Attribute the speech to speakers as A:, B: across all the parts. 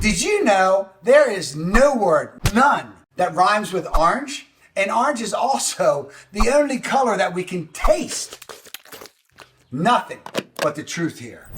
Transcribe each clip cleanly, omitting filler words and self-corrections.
A: Did you know there is no word, none, that rhymes with orange? And orange is also the only color that we can taste. Nothing but the truth here.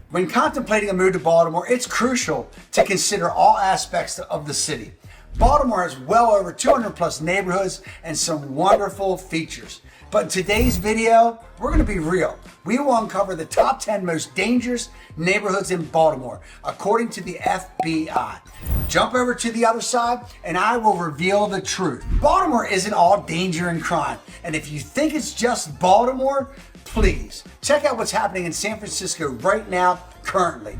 A: When contemplating a move to Baltimore, it's crucial to consider all aspects of the city. Baltimore has well over 200 plus neighborhoods and some wonderful features. But in today's video, we're going to be real. We will uncover the top 10 most dangerous neighborhoods in Baltimore, according to the FBI. Jump over to the other side and I will reveal the truth. Baltimore isn't all danger and crime. And if you think it's just Baltimore, please check out what's happening in San Francisco right now, currently.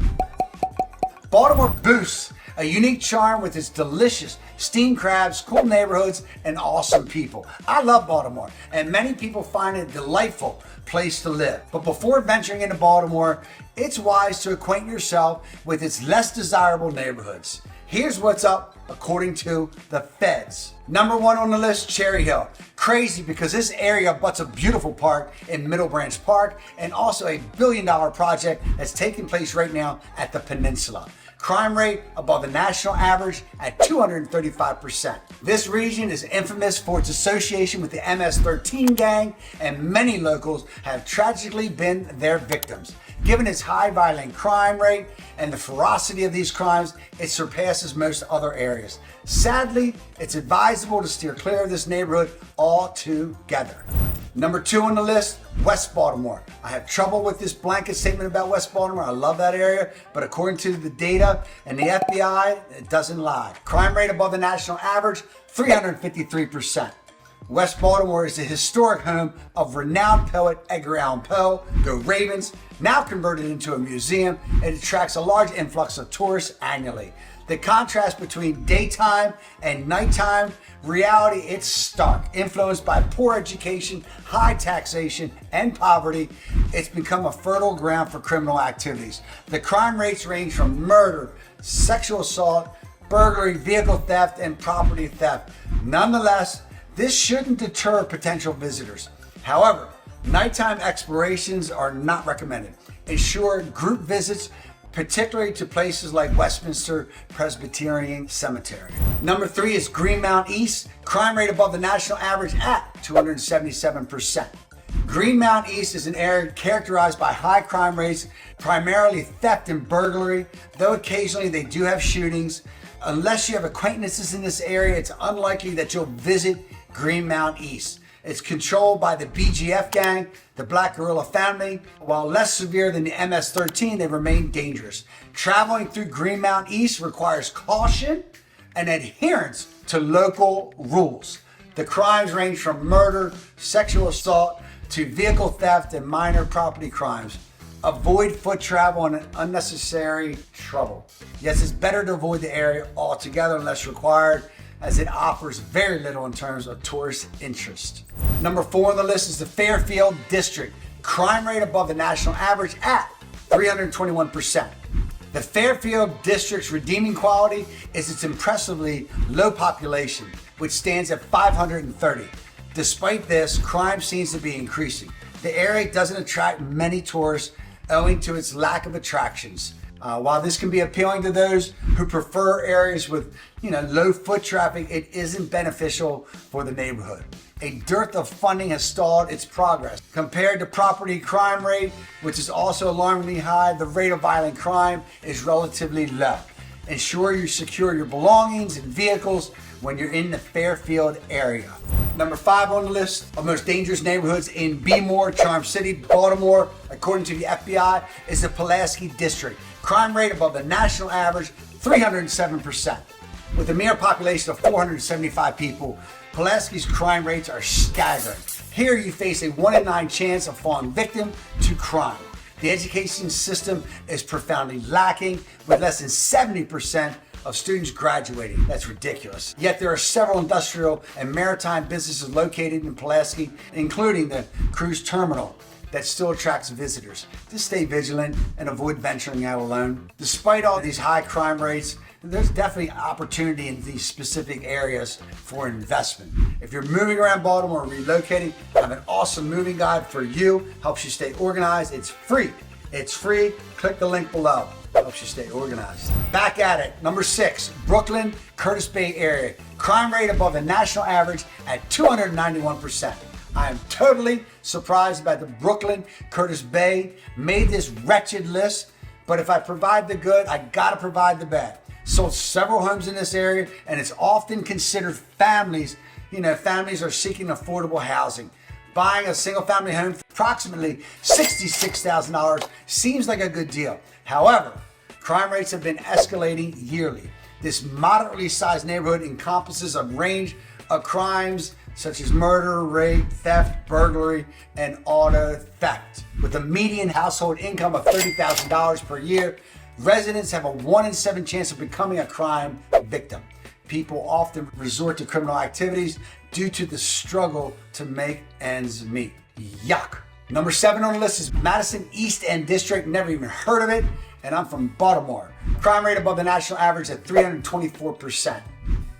A: Baltimore boasts a unique charm with its delicious steamed crabs, cool neighborhoods, and awesome people. I love Baltimore, and many people find it a delightful place to live. But before venturing into Baltimore, it's wise to acquaint yourself with its less desirable neighborhoods. Here's what's up according to the feds. Number 1 on the list, Cherry Hill. Crazy because this area butts a beautiful park in Middle Branch Park and also a $1 billion project that's taking place right now at the Peninsula. Crime rate above the national average at 235%. This region is infamous for its association with the MS-13 gang, and many locals have tragically been their victims. Given its high violent crime rate and the ferocity of these crimes, it surpasses most other areas. Sadly, it's advisable to steer clear of this neighborhood altogether. Number 2 on the list, West Baltimore. I have trouble with this blanket statement about West Baltimore. I love that area, but according to the data and the FBI, it doesn't lie. Crime rate above the national average, 353%. West Baltimore is the historic home of renowned poet Edgar Allan Poe, Go Ravens, now converted into a museum. It attracts a large influx of tourists annually. The contrast between daytime and nighttime reality, it's stark. Influenced by poor education, high taxation, and poverty, it's become a fertile ground for criminal activities. The crime rates range from murder, sexual assault, burglary, vehicle theft, and property theft. Nonetheless, this shouldn't deter potential visitors. However, nighttime explorations are not recommended. Ensure group visits, particularly to places like Westminster Presbyterian Cemetery. Number 3 is Greenmount East. Crime rate above the national average at 277%. Greenmount East is an area characterized by high crime rates, primarily theft and burglary, though occasionally they do have shootings. Unless you have acquaintances in this area, it's unlikely that you'll visit Greenmount East. It's controlled by the BGF gang, the Black Guerrilla family. While less severe than the MS-13, they remain dangerous. Traveling through Greenmount East requires caution and adherence to local rules. The crimes range from murder, sexual assault, to vehicle theft and minor property crimes. Avoid foot travel and unnecessary trouble. Yes, it's better to avoid the area altogether unless required, as it offers very little in terms of tourist interest. Number 4 on the list is the Fairfield District. Crime rate above the national average at 321%. The Fairfield District's redeeming quality is its impressively low population, which stands at 530. Despite this, crime seems to be increasing. The area doesn't attract many tourists owing to its lack of attractions. While this can be appealing to those who prefer areas with low foot traffic, it isn't beneficial for the neighborhood. A dearth of funding has stalled its progress. Compared to property crime rate, which is also alarmingly high, the rate of violent crime is relatively low. Ensure you secure your belongings and vehicles when you're in the Fairfield area. Number 5 on the list of most dangerous neighborhoods in Bmore, Charm City, Baltimore, according to the FBI, is the Pulaski District. Crime rate above the national average, 307%. With a mere population of 475 people, Pulaski's crime rates are staggering. Here you face a 1 in 9 chance of falling victim to crime. The education system is profoundly lacking, with less than 70% of students graduating. That's ridiculous. Yet there are several industrial and maritime businesses located in Pulaski, including the cruise terminal, that still attracts visitors. Just stay vigilant and avoid venturing out alone. Despite all these high crime rates, there's definitely opportunity in these specific areas for investment. If you're moving around Baltimore or relocating, I have an awesome moving guide for you. Helps you stay organized. It's free. Click the link below. Helps you stay organized. Back at it. Number 6, Brooklyn, Curtis Bay area. Crime rate above the national average at 291%. I am totally surprised by the Brooklyn, Curtis Bay made this wretched list, but if I provide the good, I gotta provide the bad. Sold several homes in this area, and it's often considered families are seeking affordable housing. Buying a single family home for approximately $66,000 seems like a good deal. However, crime rates have been escalating yearly. This moderately sized neighborhood encompasses a range of crimes such as murder, rape, theft, burglary, and auto theft. With a median household income of $30,000 per year, residents have a 1 in 7 chance of becoming a crime victim. People often resort to criminal activities due to the struggle to make ends meet. Yuck. Number 7 on the list is Madison East End District. Never even heard of it, and I'm from Baltimore. Crime rate above the national average at 324%.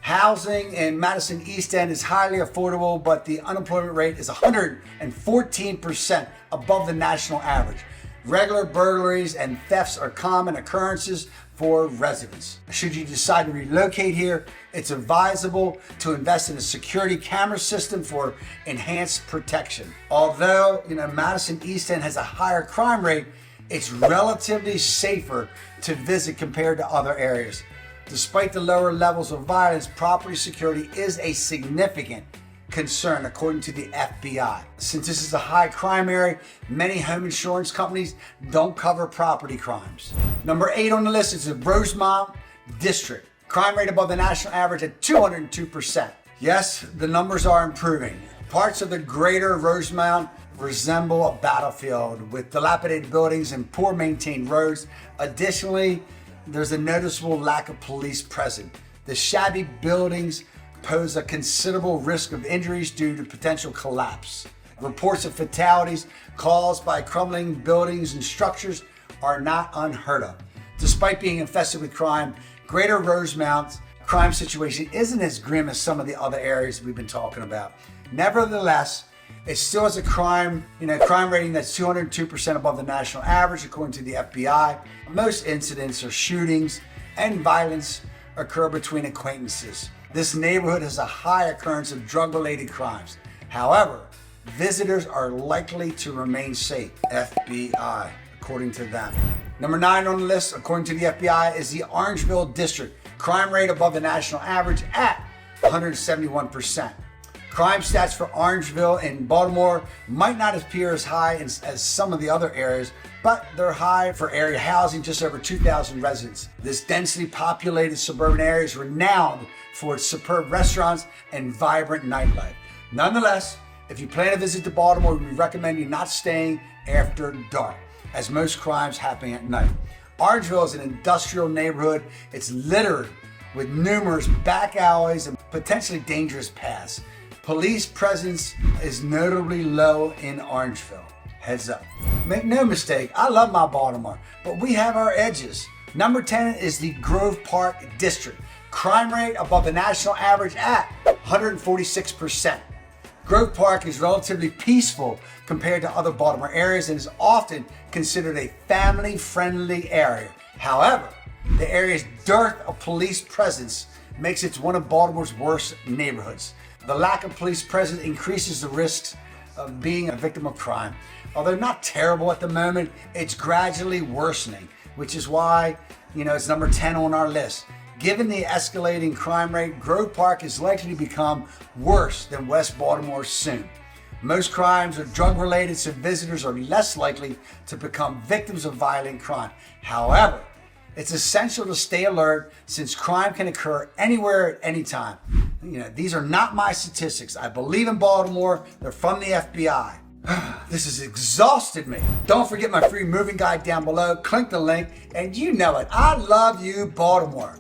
A: Housing in Madison East End is highly affordable, but the unemployment rate is 114% above the national average. Regular burglaries and thefts are common occurrences for residents. Should you decide to relocate here, it's advisable to invest in a security camera system for enhanced protection. Although, Madison East End has a higher crime rate, it's relatively safer to visit compared to other areas. Despite the lower levels of violence, property security is a significant concern according to the FBI. Since this is a high crime area, many home insurance companies don't cover property crimes. Number 8 on the list is the Rosemont District. Crime rate above the national average at 202%. Yes, the numbers are improving. Parts of the greater Rosemont resemble a battlefield with dilapidated buildings and poor maintained roads. Additionally, there's a noticeable lack of police present. The shabby buildings pose a considerable risk of injuries due to potential collapse. Reports of fatalities caused by crumbling buildings and structures are not unheard of. Despite being infested with crime, Greater Rosemont's crime situation isn't as grim as some of the other areas we've been talking about. Nevertheless, it still has a crime rating that's 202% above the national average, according to the FBI. Most incidents are shootings and violence occur between acquaintances. This neighborhood has a high occurrence of drug-related crimes. However, visitors are likely to remain safe, FBI, according to them. Number 9 on the list, according to the FBI, is the Orangeville District. Crime rate above the national average at 171%. Crime stats for Orangeville and Baltimore might not appear as high as some of the other areas, but they're high for area housing, just over 2,000 residents. This densely populated suburban area is renowned for its superb restaurants and vibrant nightlife. Nonetheless, if you plan to visit Baltimore, we recommend you not staying after dark, as most crimes happen at night. Orangeville is an industrial neighborhood. It's littered with numerous back alleys and potentially dangerous paths. Police presence is notably low in Orangeville. Heads up. Make no mistake, I love my Baltimore, but we have our edges. Number 10 is the Grove Park District. Crime rate above the national average at 146%. Grove Park is relatively peaceful compared to other Baltimore areas and is often considered a family-friendly area. However, the area's dearth of police presence makes it one of Baltimore's worst neighborhoods. The lack of police presence increases the risks of being a victim of crime. Although not terrible at the moment, it's gradually worsening, which is why, it's number 10 on our list. Given the escalating crime rate, Grove Park is likely to become worse than West Baltimore soon. Most crimes are drug-related, so visitors are less likely to become victims of violent crime. However, it's essential to stay alert since crime can occur anywhere at any time. These are not my statistics. I believe in Baltimore. They're from the FBI. This has exhausted me. Don't forget my free moving guide down below. Click the link, and you know it. I love you, Baltimore.